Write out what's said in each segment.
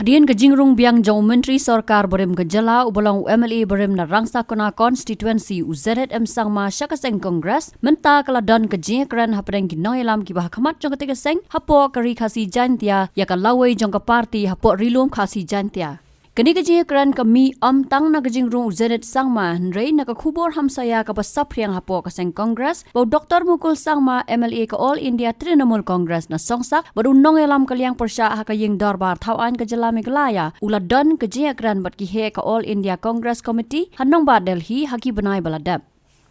Hadian ke Rung biang jong menteri sarkar berem ke jala ubalang MLA berem na rangsa kona constituency UZM sangma syakaseng kongres menta kaladan ke kran hapreng ginoilam ki bah khamat jong ketika seng hapo kari Khasi jantia ya ka lawai jong ka parti hapo rilum Khasi jantia. Kini ke kran kami tang na ke Rung UZM sangma hnrei na ka khubor hamsaya ka pasapriang hapo ka seng kongres bau Dr. Mukul sangma MLA ka All India Trinamool Congress na songsak baru nongelam kaliang persya ha ka ying darbar thawan ke jala Meghalaya uladan ke kran bat ki he ka All India Congress Committee hanong ba Delhi haki benai baladap.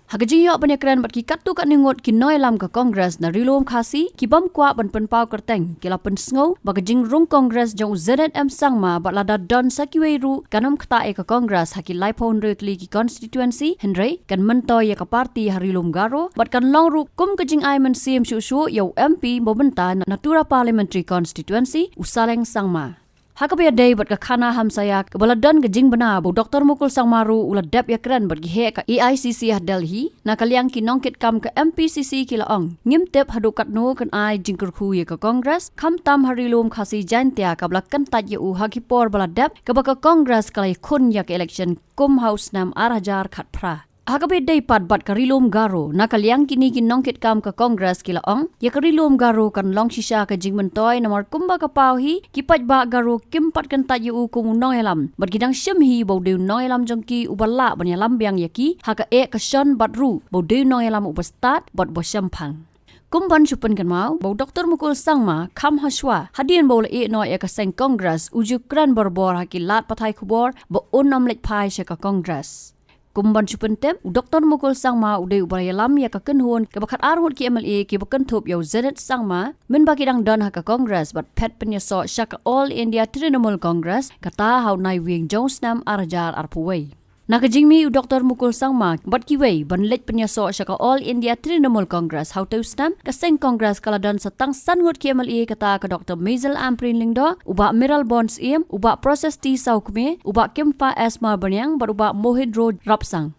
Hagaji yok banyakran bat ki katu kat ningot ki noilam ka Congress na rilom Khasi ki bam kwa ban penpau kerteng kila pensngau bagajing Rung Congress jong ZM sangma bat Lada don sakiwei ru kanom kta ka Congress haki laipon retli ki constituency Henry kan mentoi ya ka parti harilom Garo bat kan long ru kum kajing ai men sim shu yo MP bobenta natura parliamentary constituency usaleng sangma. Hakapaya day bat ka khana hamsaya kebaladan ke Jingbana bu Dr. Mukul sangmaru uladap yakran bat gihe ka AICC Delhi na kaliang kinongkit kam ke MPCC kilaong ngimtep hadukat no kan ai Jingkhuslai ka Congress kham tam harilum Khasi jantia kabla kan tat yu hakipor baladap ka baka Congress kalai khun yak election kum house nam arajar khat pra. Hakabe day pat bat karilom Garo na kaliang kini kinongkit kam ka Congress kilaong ya karilom Garo kan long shisha ka Jingmyntoi namar kumba ka pauhi kipat ba Garo kimpat kan tat yu kum noilam bat gidang shimhi bau de noilam jongki uballa banyalam biang yaki haka ka shon bat ru bau de noilam ubastat bat bosyamphang. Kumban chupan kan mau bau Dr. Mukul sangma kham haswa hadian bau le no ya ka seng Congress uju kran borbor haki lat pathai khubor bo onam lek phai she ka Congress. Kumban chupentem Dr. Mukul sangma uday ubarayalam ya ka kenhun ke bakat arhut ki MLA ki bakentup yau zenet sangma min bagi dang don ha ka Congress bat pet penyaso syak All India Trinamool Congress kata hau nai wing Jones nam arjar arpuwei. Na ka jingmi Dr. Mukul sangma bat kiwei ban lek penyaso syak All India Trinamool Congress hau teus nam ka seng Congress kaladan satang sangut ki MLA kata ka Dr. Mazel Amprin lingdo uba mineral bonds uba proses ti saukme uba kempa asma banyang bat uba mohid road rapsang.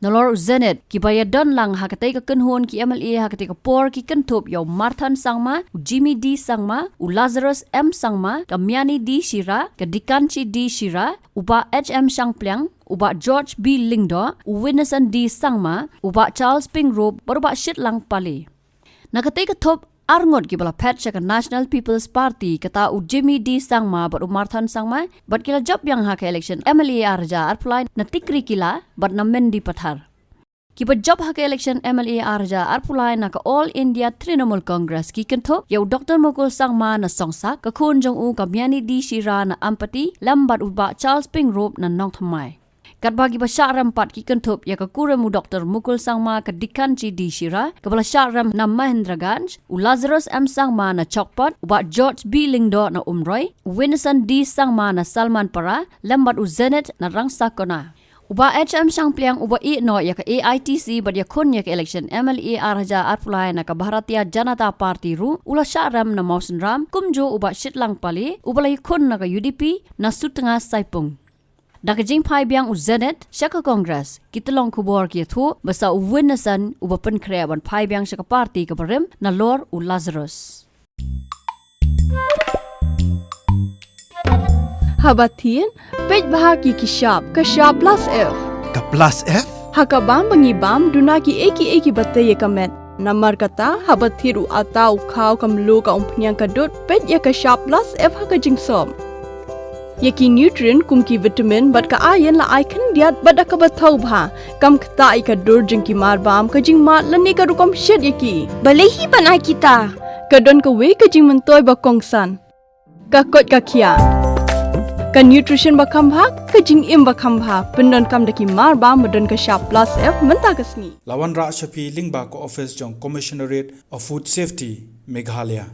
Nalor Zenet ki bayadon lang hakatay ka kenhon ki MLA hakatay ka por ki kentup yaw Marthan sangma Jimmy D sangma Lazarus M sangma Kamyani D Shira Kadikanchi D Shira uba HM Shangplyang uba George B Lingdo Winneson D sangma uba Charles Pingrove baruba shit lang pali. Nakatay ka top arngot ki bala pet ka National People's Party kata Jimmy D sangma bat Marthan sangma bat kila job yang ha ka election MLA arja arpline na tikri kila bat na mendi pathar. Ki bat job ha ka election MLA arja arpline na ka All India Trinamool Congress ki kentho yau Dr. Mukul sangma na songsa ka khun jong u Kamyani D Shira na ampati lambat uba Charles Pingrove na nong thamai. Kat bagi ba syaram pat ki kentup ya ka kuremu Dr. Mukul sangma ka Dikanchi D Shira ka bala syaram na Mahendraganj Lazarus M sangma na Chokpot uba George B Lingdo na Umroy Winneson D sangma na Salman Para lambat Zenet na rangsa kona uba HM Shangplyang uba no ya ka AITC bad ya kun ya ka election MLA arja arpulai na ka Bharatiya Janata Party ru ula syaram na Mausen Ram kumjo uba shitlang pali uba lai kun na ka UDP na Sutengah Saipung. Dakajing pai biang uzenet syaka Congress kita long kubor ki thu basa Winneson uba penkrea ban pai biang syaka parti ke berem na lor Lazarus. Habatin pej bahagi ki shop ka shop plus F. Ka plus F? Hakabam bangibam duna ki eki batte ye kamet. Namar kata habathiru atau khau kamlu ka umpnyang kadut pej ya ka shop plus F hakajing som. Yaki nutrient kumki vitamin bat ka iron la icon diat bat ka bathau bha kam khta I ka dur jingki marbam ka jing mat lani ka rukom shed yaki balehi banai kita ka don ka we ka Jingmyntoi ba kongsan ka kot ka khia ka nutrition ba kham bha ka jing im ba kham bha pendon kam daki marbam modon ka sharp plus F menta ka sni Lawan Ra Shapi Lingba ko office jong Commissionerate of Food Safety Meghalaya